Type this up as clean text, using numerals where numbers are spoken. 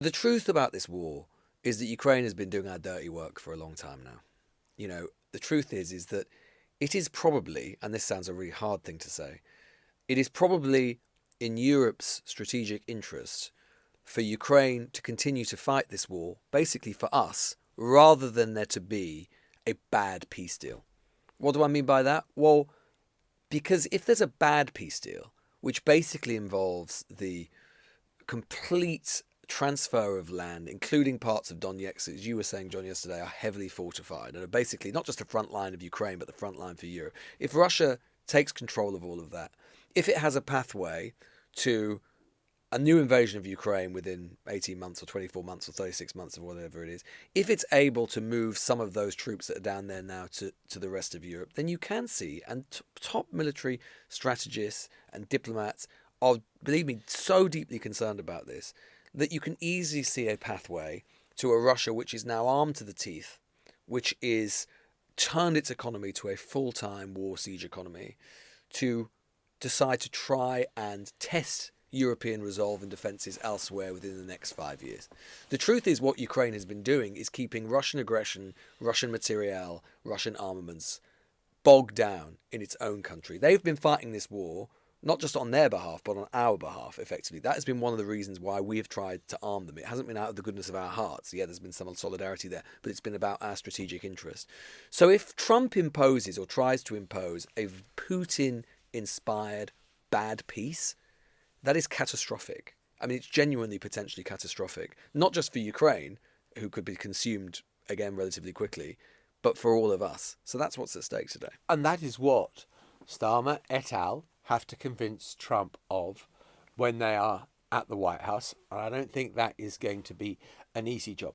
The truth about this war is that Ukraine has been doing our dirty work for a long time now. The truth is that it is probably, and this sounds a really hard thing to say, it is probably in Europe's strategic interest for Ukraine to continue to fight this war, basically for us, rather than there to be a bad peace deal. What do I mean by that? Well, because if there's a bad peace deal, which basically involves the complete transfer of land, including parts of Donetsk, as you were saying, John, yesterday, are heavily fortified and are basically not just the front line of Ukraine, but the front line for Europe. If Russia takes control of all of that, if it has a pathway to a new invasion of Ukraine within 18 months or 24 months or 36 months or whatever it is, if it's able to move some of those troops that are down there now to the rest of Europe, then you can see, and top military strategists and diplomats are, believe me, so deeply concerned about this, that you can easily see a pathway to a Russia which is now armed to the teeth, which is turned its economy to a full-time war siege economy, to decide to try and test European resolve and defences elsewhere within the next 5 years. The truth is, what Ukraine has been doing is keeping Russian aggression, Russian materiel, Russian armaments bogged down in its own country. They've been fighting this war not just on their behalf, but on our behalf, effectively. That has been one of the reasons why we have tried to arm them. It hasn't been out of the goodness of our hearts. Yeah, there's been some solidarity there, but it's been about our strategic interest. So if Trump imposes or tries to impose a Putin-inspired bad peace, that is catastrophic. I mean, it's genuinely potentially catastrophic, not just for Ukraine, who could be consumed again relatively quickly, but for all of us. So that's what's at stake today. And that is what Starmer et al. Have to convince Trump of when they are at the White House. And I don't think that is going to be an easy job.